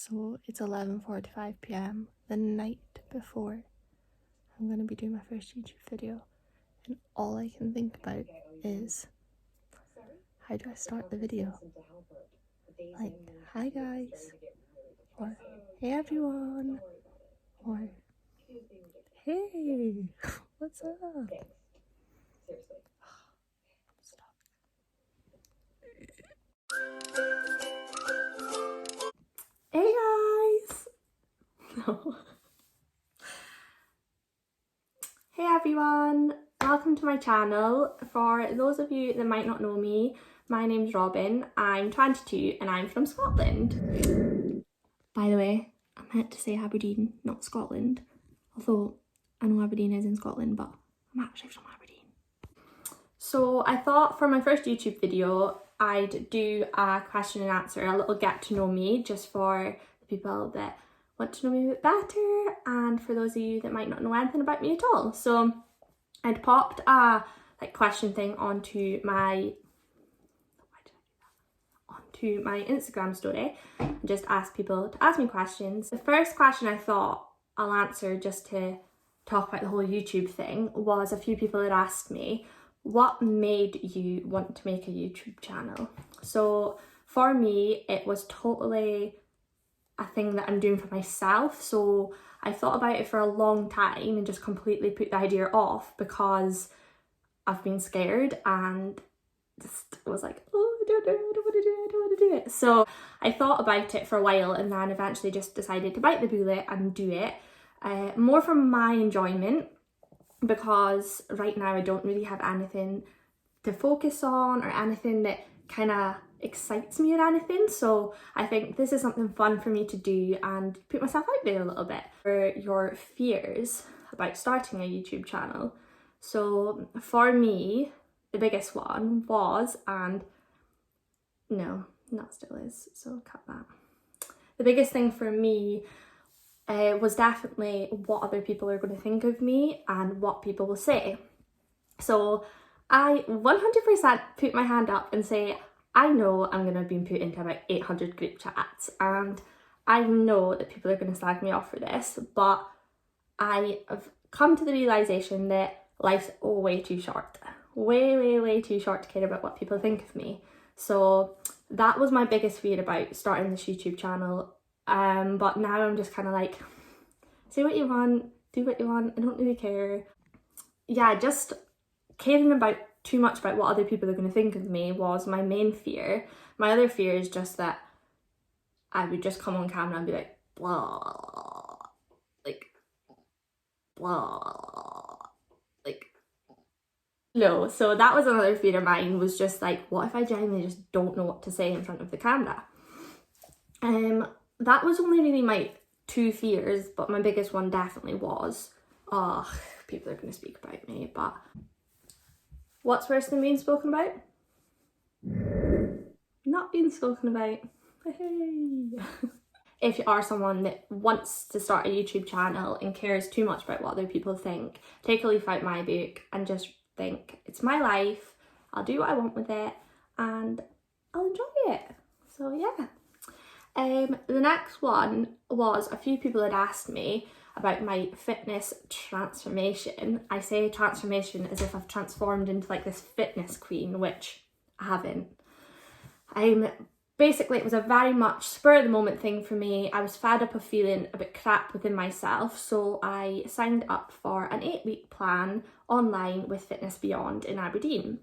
So it's 11:45 p.m. the night before I'm going to be doing my first YouTube video, and all I can think about is, how do I start the video? Like, hi guys, or hey everyone, or hey, what's up? Stop. Hey guys! No. Hey everyone! Welcome to my channel. For those of you that might not know me, my name's Robin, I'm 22 and I'm from Scotland. By the way, I meant to say Aberdeen, not Scotland. Although I know Aberdeen is in Scotland, but I'm actually from Aberdeen. So I thought for my first YouTube video, I'd do a question and answer, a little get to know me, just for the people that want to know me a bit better, and for those of you that might not know anything about me at all. So I'd popped a question thing onto my Instagram story and just asked people to ask me questions. The first question I thought I'll answer, just to talk about the whole YouTube thing, was a few people had asked me, what made you want to make a YouTube channel? So for me, it was totally a thing that I'm doing for myself. So I thought about it for a long time and just completely put the idea off because I've been scared and just was like, oh, I don't want to do it. So I thought about it for a while and then eventually just decided to bite the bullet and do it. More for my enjoyment, because right now I don't really have anything to focus on or anything that kind of excites me or anything. So I think this is something fun for me to do and put myself out there a little bit. For your fears about starting a YouTube channel. So for me, the biggest one was, and no, that still is, so cut that. The biggest thing for me was definitely what other people are going to think of me and what people will say. So I 100% put my hand up and say, I know I'm going to be put into about 800 group chats, and I know that people are going to slag me off for this, but I have come to the realisation that life's way too short. Way too short to care about what people think of me. So that was my biggest fear about starting this YouTube channel. But now I'm just kind of like, say what you want, do what you want, I don't really care. Yeah, just caring about too much about what other people are going to think of me was my main fear. My other fear is just that I would just come on camera and be like, blah, like, blah, like, no. So that was another fear of mine, was just like, what if I genuinely just don't know what to say in front of the camera? That was only really my two fears, but my biggest one definitely was, oh, people are going to speak about me. But what's worse than being spoken about? Not being spoken about. Hey. If you are someone that wants to start a YouTube channel and cares too much about what other people think, take a leaf out my book and just think, it's my life, I'll do what I want with it and I'll enjoy it. So yeah. The next one was, a few people had asked me about my fitness transformation. I say transformation as if I've transformed into like this fitness queen, which I haven't. Basically, it was a very much spur of the moment thing for me. I was fed up of feeling a bit crap within myself, so I signed up for an 8-week plan online with Fitness Beyond in Aberdeen.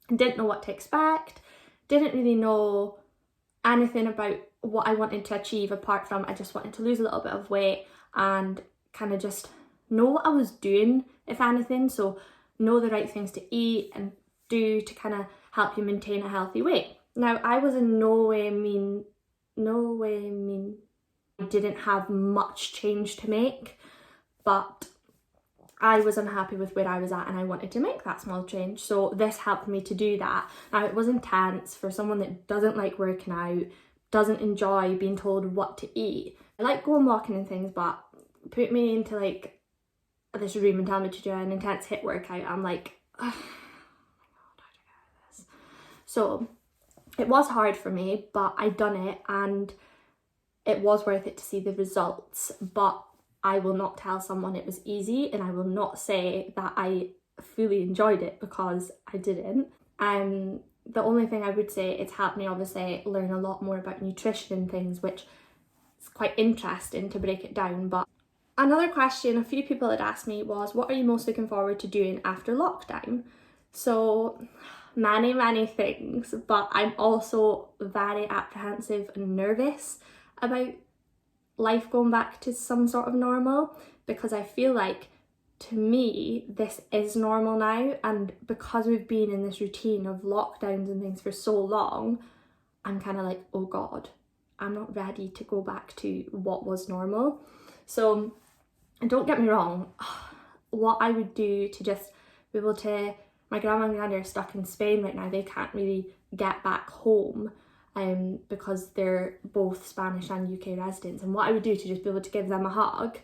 Didn't know what to expect, didn't really know anything about what I wanted to achieve, apart from I just wanted to lose a little bit of weight and kind of just know what I was doing, if anything. So know the right things to eat and do to kind of help you maintain a healthy weight. Now, I was in no way mean, I didn't have much change to make, but I was unhappy with where I was at and I wanted to make that small change. So this helped me to do that. Now, it was intense for someone that doesn't like working out, doesn't enjoy being told what to eat. I like going walking and things, but put me into like this room and tell me to do an intense HIIT workout, I'm like, oh my God, how do I get out of this? So it was hard for me, but I done it, and it was worth it to see the results, but I will not tell someone it was easy, and I will not say that I fully enjoyed it, because I didn't. The only thing I would say, it's helped me obviously learn a lot more about nutrition and things, which is quite interesting to break it down. But another question a few people had asked me was, what are you most looking forward to doing after lockdown? So many things, but I'm also very apprehensive and nervous about life going back to some sort of normal, because I feel like, to me, this is normal now, and because we've been in this routine of lockdowns and things for so long, I'm kind of like, oh god, I'm not ready to go back to what was normal. So, and don't get me wrong, what I would do to just be able to, my grandma and granddad are stuck in Spain right now, they can't really get back home because they're both Spanish and UK residents, and what I would do to just be able to give them a hug,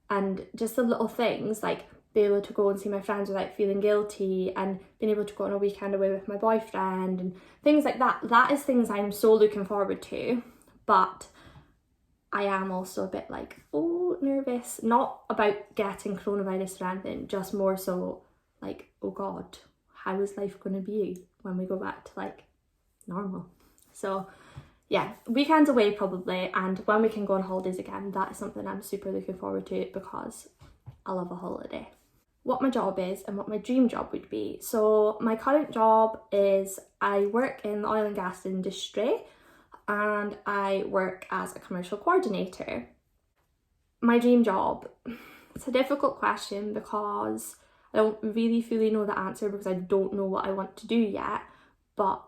and just the little things like be able to go and see my friends without feeling guilty, and being able to go on a weekend away with my boyfriend and things like that. That is things I'm so looking forward to, but I am also a bit like, oh, nervous, not about getting coronavirus or anything, just more so like, oh god, how is life going to be when we go back to like normal? So yeah, weekends away probably, and when we can go on holidays again, that is something I'm super looking forward to, because I love a holiday. What my job is and what my dream job would be. So my current job is, I work in the oil and gas industry, and I work as a commercial coordinator. My dream job, it's a difficult question because I don't really fully know the answer, because I don't know what I want to do yet, but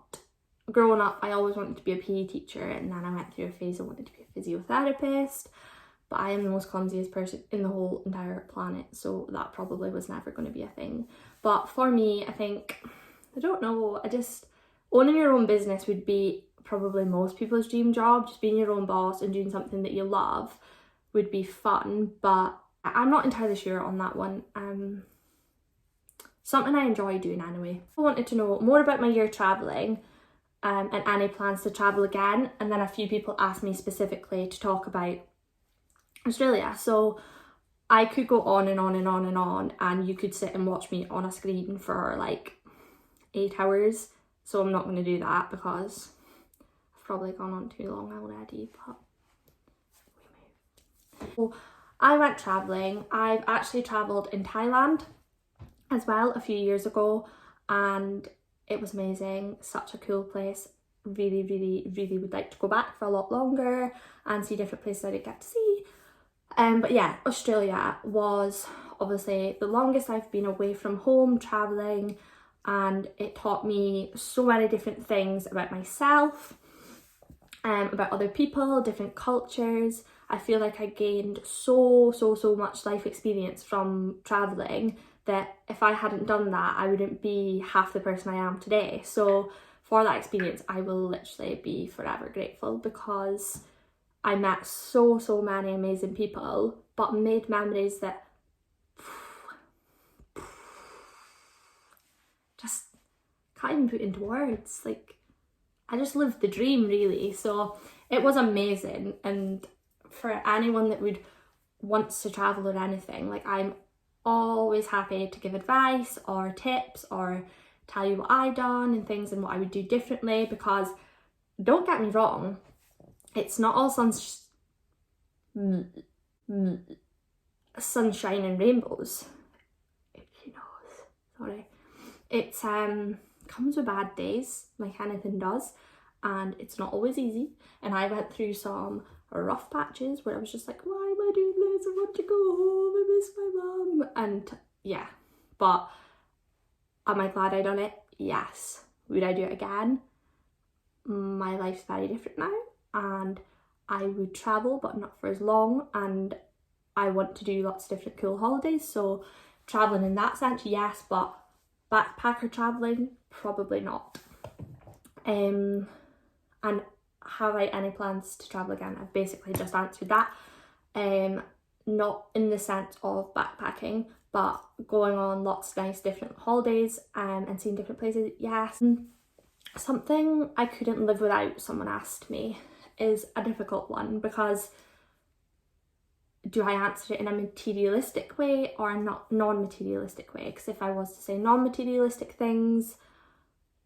growing up, I always wanted to be a PE teacher, and then I went through a phase I wanted to be a physiotherapist, but I am the most clumsiest person in the whole entire planet, so that probably was never going to be a thing. But for me, I think, I don't know, owning your own business would be probably most people's dream job. Just being your own boss and doing something that you love would be fun, but I'm not entirely sure on that one. Something I enjoy doing anyway. I wanted to know more about my year travelling, and any plans to travel again, and then a few people asked me specifically to talk about Australia. So I could go on and on and on and on, and you could sit and watch me on a screen for like 8 hours, so I'm not going to do that because I've probably gone on too long already, but we move. So I went travelling. I've actually travelled in Thailand as well a few years ago, and it was amazing, such a cool place. Really would like to go back for a lot longer and see different places I didn't get to see. But yeah, Australia was obviously the longest I've been away from home travelling, and it taught me so many different things about myself, about other people, different cultures. I feel like I gained so much life experience from travelling, that if I hadn't done that, I wouldn't be half the person I am today. So for that experience, I will literally be forever grateful, because I met so many amazing people, but made memories that just can't even put into words. Like, I just lived the dream, really. So it was amazing, and for anyone that would wants to travel or anything, like, I'm always happy to give advice or tips or tell you what I've done and things and what I would do differently, because don't get me wrong, it's not all sunshine and rainbows, if you know. Sorry. It's comes with bad days, like anything does, and it's not always easy, and I went through some rough patches where I was just like, why am I doing this? I want to go home, I miss my mum. And yeah, but am I glad I done it? Yes. Would I do it again? My life's very different now, and I would travel, but not for as long, and I want to do lots of different cool holidays, so traveling in that sense, yes, but backpacker traveling, probably not. And have I any plans to travel again? I've basically just answered that. Not in the sense of backpacking, but going on lots of nice different holidays and seeing different places, yes. Something I couldn't live without, someone asked me, is a difficult one, because do I answer it in a materialistic way or a non-materialistic way? Because if I was to say non-materialistic things,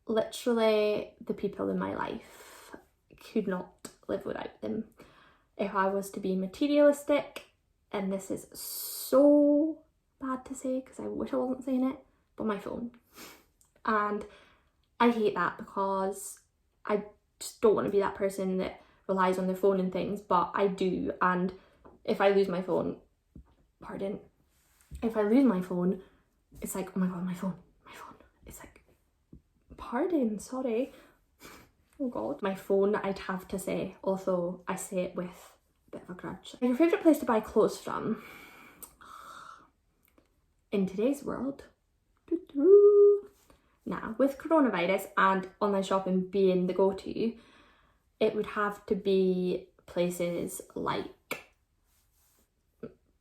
literally the people in my life could not live without them. If I was to be materialistic, and this is so bad to say because I wish I wasn't saying it, but my phone. And I hate that because I just don't want to be that person that relies on their phone and things, but I do. And if I lose my phone, if I lose my phone, it's like, oh my god, my phone. It's like, sorry. Oh god. My phone, I'd have to say, although I say it with a bit of a grudge. Your favourite place to buy clothes from? In today's world, now with coronavirus and online shopping being the go-to, it would have to be places like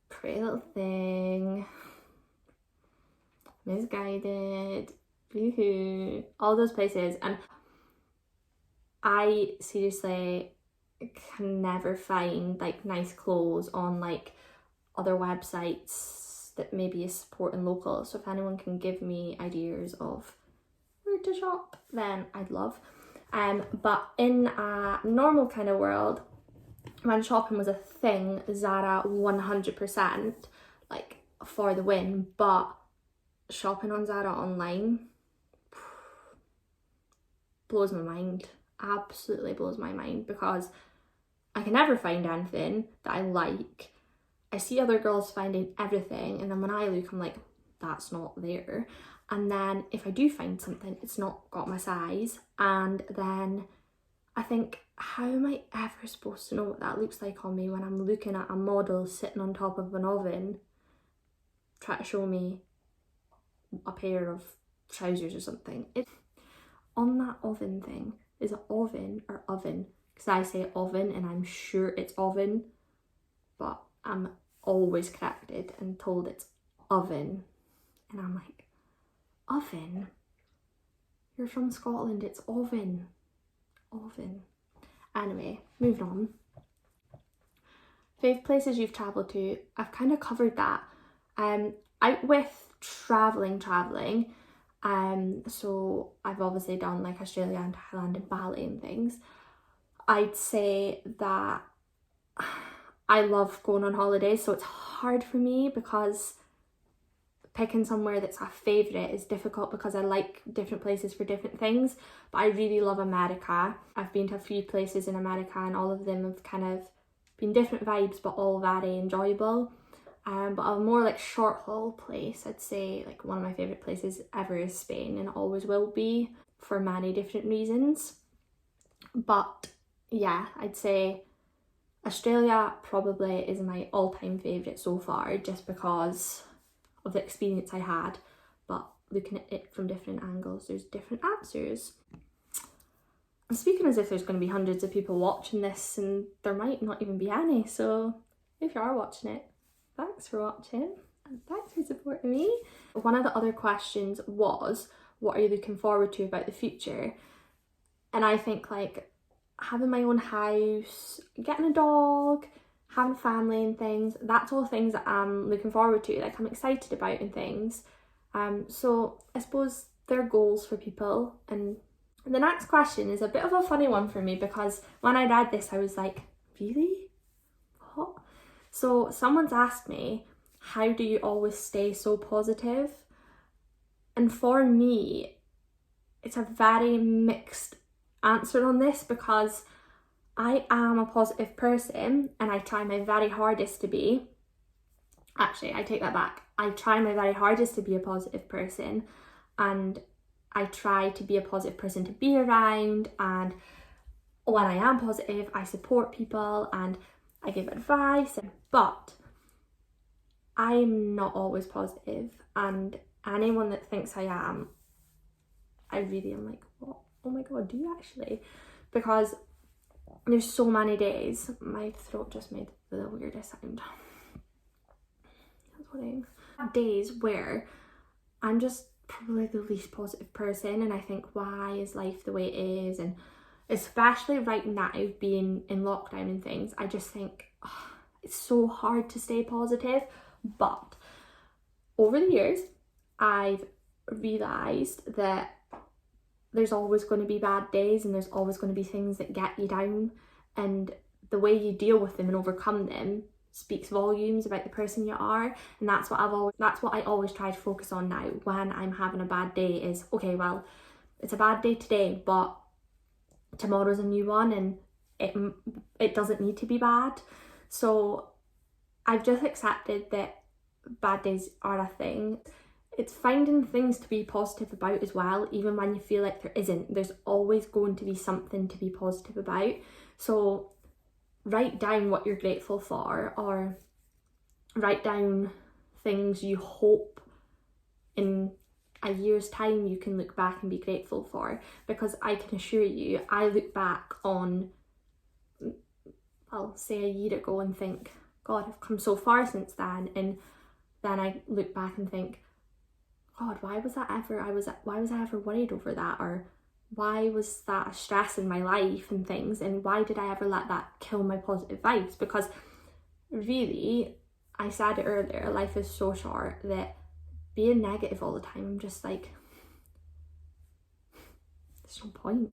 Pretty Little Thing, Missguided, Boohoo, all those places. And I seriously can never find like nice clothes on like other websites that maybe is supporting local. So if anyone can give me ideas of where to shop, then I'd love. But in a normal kind of world, when shopping was a thing, Zara 100%, like, for the win. But shopping on Zara online blows my mind, absolutely blows my mind, because I can never find anything that I like. I see other girls finding everything, and then when I look, I'm like, that's not there. And then if I do find something, it's not got my size, and then I think, how am I ever supposed to know what that looks like on me when I'm looking at a model sitting on top of an oven trying to show me a pair of trousers or something? On that oven thing, is it oven or oven? Because I say oven and I'm sure it's oven, but I'm always corrected and told it's oven. And I'm like, oven? You're from Scotland, it's oven. Oven. Anyway, moving on. Favourite places you've travelled to? I've kind of covered that. Out with travelling. So I've obviously done like Australia and Thailand and Bali and things. I'd say that I love going on holidays, so it's hard for me because picking somewhere that's a favourite is difficult because I like different places for different things. But I really love America. I've been to a few places in America and all of them have kind of been different vibes but all very enjoyable. But a more like short haul place, I'd say like one of my favourite places ever is Spain, and it always will be for many different reasons. But yeah, I'd say Australia probably is my all-time favourite so far, just because of the experience I had. But looking at it from different angles, there's different answers. I'm speaking as if there's going to be hundreds of people watching this, and there might not even be any. So if you are watching it, thanks for watching and thanks for supporting me. One of the other questions was, what are you looking forward to about the future? And I think like having my own house, getting a dog, having family and things, that's all things that I'm looking forward to, like I'm excited about and things. So I suppose they're goals for people. And the next question is a bit of a funny one for me, because when I read this I was like, really? What? So someone's asked me, how do you always stay so positive? And for me, it's a very mixed answer on this, because I am a positive person and I try my very hardest to be. Actually, I take that back. I try my very hardest to be a positive person, and I try to be a positive person to be around, and when I am positive, I support people and I give advice, but I'm not always positive, and anyone that thinks I am, I really am like, what? Oh my god, do you actually? Because there's so many days, my throat just made the weirdest sound. That's what I have days where I'm just probably the least positive person, and I think, why is life the way it is? And especially right now being in lockdown and things. I just think it's so hard to stay positive. But over the years, I've realised that there's always going to be bad days, and there's always going to be things that get you down, and the way you deal with them and overcome them speaks volumes about the person you are. And that's what I always try to focus on now when I'm having a bad day is, okay, well, it's a bad day today, but tomorrow's a new one, and it doesn't need to be bad. So I've just accepted that bad days are a thing. It's finding things to be positive about as well, even when you feel like there isn't. There's always going to be something to be positive about. So write down what you're grateful for, or write down things you hope in a year's time you can look back and be grateful for. Because I can assure you, I look back on, I'll say, a year ago and think, God, I've come so far since then. And then I look back and think, God, why was I ever worried over that? Or why was that a stress in my life and things? And why did I ever let that kill my positive vibes? Because really, I said it earlier, life is so short that being negative all the time, I'm just like, there's no point.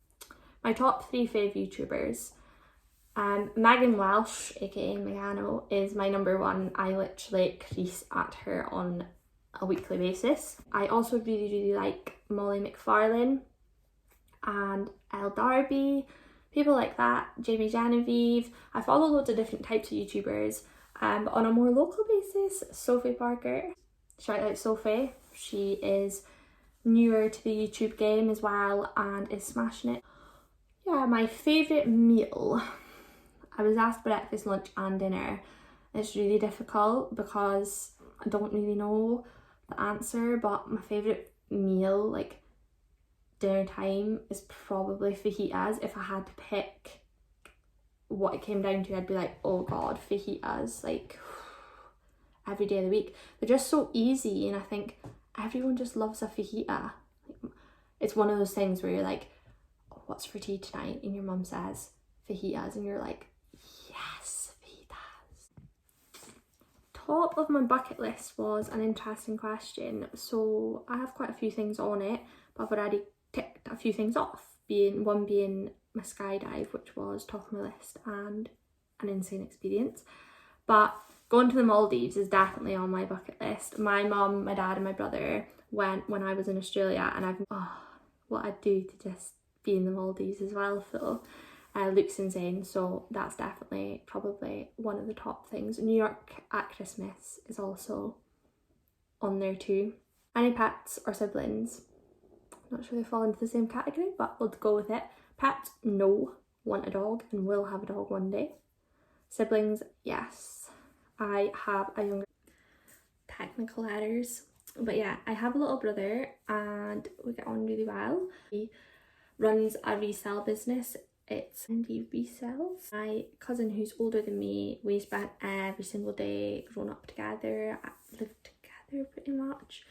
My top 3 fave YouTubers. Megan Welsh, aka Megano, is my number 1. I literally crease at her on a weekly basis. I also really like Molly McFarlane and Elle Darby, people like that, Jamie Genevieve. I follow loads of different types of YouTubers, but on a more local basis, Sophie Parker. Shout out Sophie, she is newer to the YouTube game as well and is smashing it. Yeah, my favourite meal. I was asked breakfast, lunch and dinner. It's really difficult because I don't really know the answer, but my favourite meal, like dinner time, is probably fajitas. If I had to pick what it came down to, I'd be like, oh God, fajitas, like every day of the week. They're just so easy, and I think everyone just loves a fajita. It's one of those things where you're like, oh, what's for tea tonight? And your mum says fajitas, and you're like, yes, fajitas. Top of my bucket list was an interesting question. So I have quite a few things on it, but I've already ticked a few things off. One being my skydive, which was top of my list and an insane experience. But going to the Maldives is definitely on my bucket list. My mum, my dad and my brother went when I was in Australia, and what I'd do to just be in the Maldives as well, so looks insane. So that's definitely probably one of the top things. New York at Christmas is also on there too. Any pets or siblings? Not sure they fall into the same category, but we'll go with it. Pets, no. Want a dog and will have a dog one day. Siblings, yes. I have a younger, technical letters, but yeah, I have a little brother and we get on really well. He runs a resale business. It's Andy Resells. My cousin, who's older than me, we spent every single day grown up together, lived together pretty much.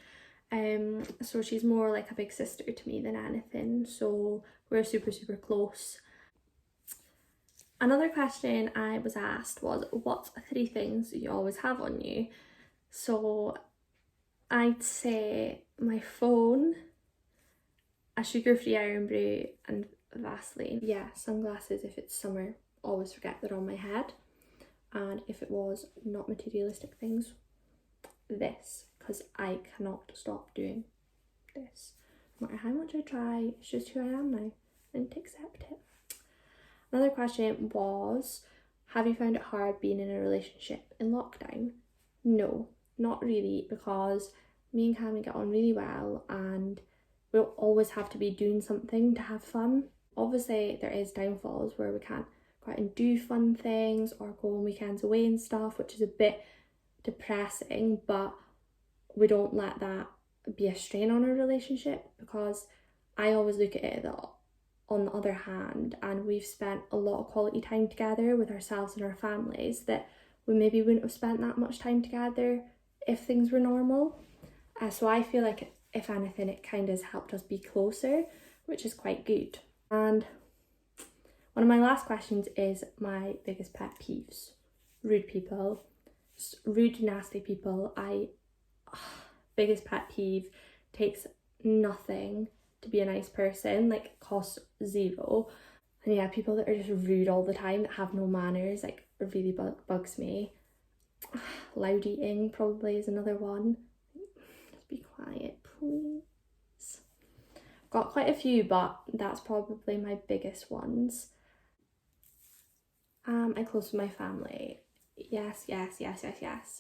So she's more like a big sister to me than anything, so we're super close. Another question I was asked was, what's 3 things you always have on you? So I'd say my phone, a sugar-free Iron Brew and Vaseline. Yeah, sunglasses if it's summer, always forget they're on my head. And if it was not materialistic things, this, because I cannot stop doing this. No matter how much I try, it's just who I am now, and to accept it. Another question was, have you found it hard being in a relationship in lockdown? No, not really, because me and Cammy get on really well and we'll always have to be doing something to have fun. Obviously there is downfalls where we can't go out and do fun things or go on weekends away and stuff, which is a bit depressing, but we don't let that be a strain on our relationship, because I always look at it that on the other hand, and we've spent a lot of quality time together with ourselves and our families that we maybe wouldn't have spent that much time together if things were normal. So I feel like if anything it kind of has helped us be closer, which is quite good. And One of my last questions is my biggest pet peeves. Rude people. Rude, nasty people. Biggest pet peeve, takes nothing to be a nice person, like costs zero. And yeah, people that are just rude all the time, that have no manners, like really bugs me. Loud eating probably is another one. Just be quiet, please. Got quite a few, but that's probably my biggest ones. I'm close with my family. Yes.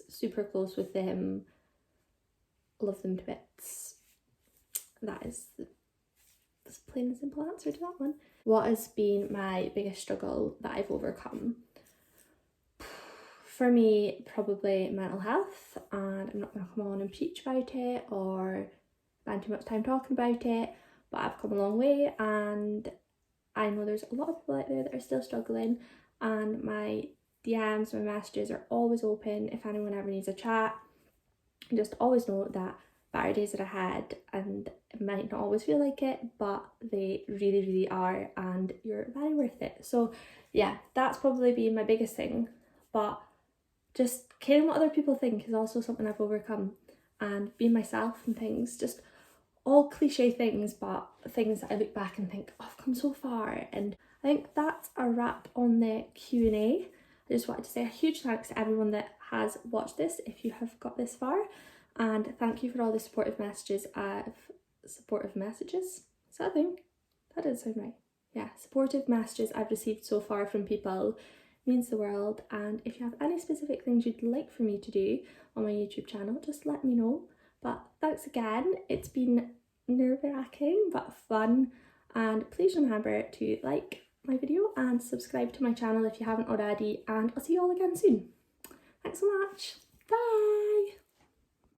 Super close with them. Love them to bits. That is the plain and simple answer to that one. What has been my biggest struggle that I've overcome? For me, probably mental health, and I'm not going to come on and preach about it or spend too much time talking about it, but I've come a long way, and I know there's a lot of people out there that are still struggling, and my DMs, my messages are always open if anyone ever needs a chat. And just always know that better days are ahead, and it might not always feel like it, but they really are, and you're very worth it. So yeah, that's probably been my biggest thing. But just caring what other people think is also something I've overcome, and being myself and things, just all cliche things, but things that I look back and think, oh, I've come so far. And I think that's a wrap on the Q&A. I just wanted to say a huge thanks to everyone that has watched this, if you have got this far, and thank you for all the supportive messages. Is that a thing? That did sound right. Yeah, supportive messages I've received so far from people means the world. And if you have any specific things you'd like for me to do on my YouTube channel, just let me know. But thanks again. It's been nerve-wracking but fun, and please remember to like my video and subscribe to my channel if you haven't already, and I'll see you all again soon. Thanks so much.